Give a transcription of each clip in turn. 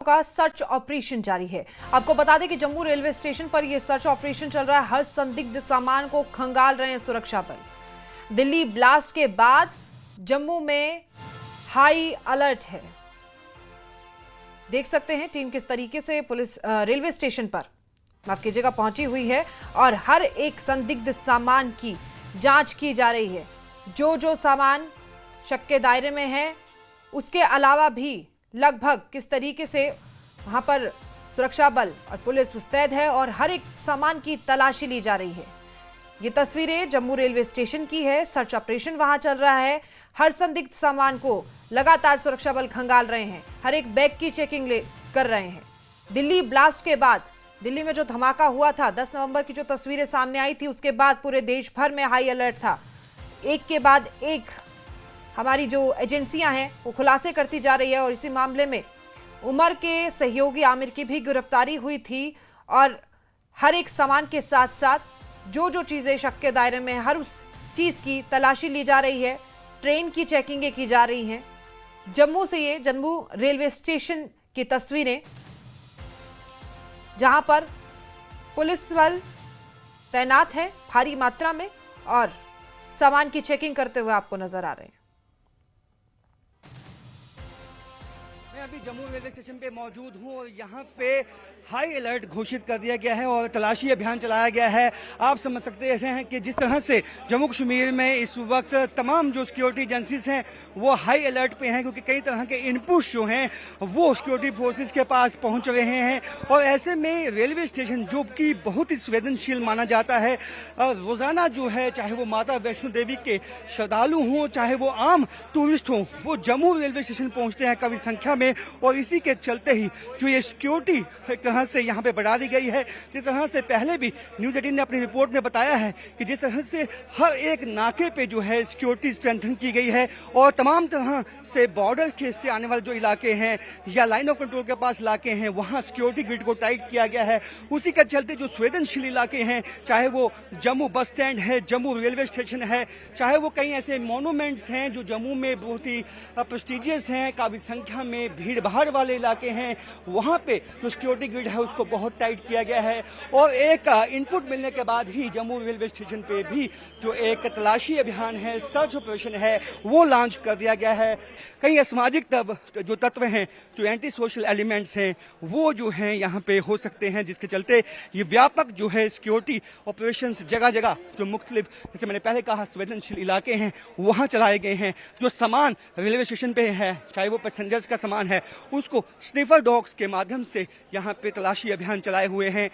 का search operation जारी है। आपको बता दें कि जम्मू रेलवे स्टेशन पर यह सर्च ऑपरेशन चल रहा है। हर संदिग्ध सामान को खंगाल रहे हैं सुरक्षा बल। दिल्ली ब्लास्ट के बाद जम्मू में हाई अलर्ट है। देख सकते हैं टीम किस तरीके से पुलिस रेलवे स्टेशन पर माफ कीजिएगा पहुंची हुई है और हर एक संदिग्ध सामान की जांच की जा रही है। जो सामान शक के दायरे में है उसके अलावा भी लगभग किस तरीके से वहां पर सुरक्षा बल और पुलिस मुस्तैद है और हर एक सामान की तलाशी ली जा रही है। ये तस्वीरें जम्मू रेलवे स्टेशन की है। सर्च ऑपरेशन वहां चल रहा है। हर संदिग्ध सामान को लगातार सुरक्षा बल खंगाल रहे हैं। हर एक बैग की चेकिंग कर रहे हैं। दिल्ली ब्लास्ट के बाद दिल्ली में जो धमाका हुआ था 10 नवंबर की जो तस्वीरें सामने आई थी उसके बाद पूरे देश भर में हाई अलर्ट था। एक के बाद एक हमारी जो एजेंसियां हैं वो खुलासे करती जा रही है और इसी मामले में उमर के सहयोगी आमिर की भी गिरफ्तारी हुई थी और हर एक सामान के साथ साथ जो चीजें शक के दायरे में हर उस चीज की तलाशी ली जा रही है। ट्रेन की चेकिंगें की जा रही हैं। जम्मू से ये जम्मू रेलवे स्टेशन की तस्वीरें जहां पर पुलिस बल तैनात है भारी मात्रा में और सामान की चेकिंग करते हुए आपको नजर आ रहे हैं। मैं अभी जम्मू रेलवे स्टेशन पे मौजूद हूँ और यहाँ पे हाई अलर्ट घोषित कर दिया गया है और तलाशी अभियान चलाया गया है। आप समझ सकते हैं कि जिस तरह से जम्मू कश्मीर में इस वक्त तमाम जो सिक्योरिटी एजेंसीज हैं वो हाई अलर्ट पे हैं क्योंकि कई तरह के इनपुट्स जो हैं वो सिक्योरिटी फोर्सेस के पास पहुंच रहे हैं और ऐसे में रेलवे स्टेशन जो कि बहुत ही संवेदनशील माना जाता है, रोजाना जो है चाहे वो माता वैष्णो देवी के श्रद्धालु हों चाहे वो आम टूरिस्ट हों वो जम्मू रेलवे स्टेशन पहुंचते हैं काफी संख्या में और इसी के चलते ही जो ये सिक्योरिटी एक तरह से यहाँ पे बढ़ा दी गई है। जिस तरह से पहले भी न्यूज 18 ने अपनी रिपोर्ट में बताया है कि जिस तरह से हर एक नाके पे जो है सिक्योरिटी स्ट्रेंथन की गई है और तमाम तरह से बॉर्डर के से आने वाले जो इलाके हैं या लाइन ऑफ कंट्रोल के पास इलाके हैं वहाँ सिक्योरिटी ग्रिड को टाइट किया गया है। उसी के चलते जो संवेदनशील इलाके हैं चाहे वो जम्मू बस स्टैंड है, जम्मू रेलवे स्टेशन है, चाहे वो कई ऐसे मोनूमेंट्स हैं जो जम्मू में बहुत ही प्रेस्टिजियस हैं, काफी संख्या में भीड़ भाड़ वाले इलाके हैं, वहां पे जो सिक्योरिटी ग्रिड है उसको बहुत टाइट किया गया है। और एक इनपुट मिलने के बाद ही जम्मू रेलवे स्टेशन पे भी जो एक तलाशी अभियान है, सर्च ऑपरेशन है वो लॉन्च कर दिया गया है। कई असामाजिक जो तत्व हैं, जो एंटी सोशल एलिमेंट्स हैं वो जो हैं यहाँ पे हो सकते हैं, जिसके चलते ये व्यापक जो है सिक्योरिटी ऑपरेशन जगह जगह जो मुख्तलिफ जैसे मैंने पहले कहा संवेदनशील इलाके हैं वहाँ चलाए गए हैं। जो सामान रेलवे स्टेशन पे है चाहे वो पैसेंजर्स का सामान है उसको स्निफर डॉग्स के माध्यम से यहाँ पे तलाशी अभियान चलाए हुए हैं।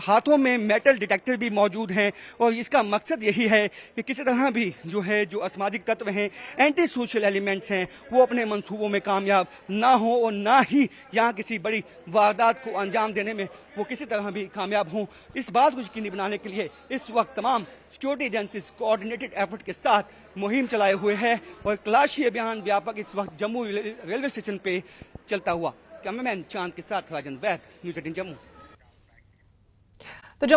हाथों में मेटल डिटेक्टर भी मौजूद हैं और इसका मकसद यही है कि किसी तरह भी जो है जो असामाजिक तत्व हैं, एंटी सोशल एलिमेंट्स हैं वो अपने मंसूबों में कामयाब ना हो और ना ही यहाँ किसी बड़ी वारदात को अंजाम देने में वो किसी तरह भी कामयाब हों। इस बात को यकीनी बनाने के लिए इस वक्त तमाम सिक्योरिटी एजेंसीज कोऑर्डिनेटेड एफर्ट के साथ मुहिम चलाए हुए हैं और तलाशी अभियान व्यापक इस वक्त जम्मू रेलवे स्टेशन पे चलता हुआ। कैमरामैन चांद के साथ राजन वैद, न्यूज 18 जम्मू। तो जम्मू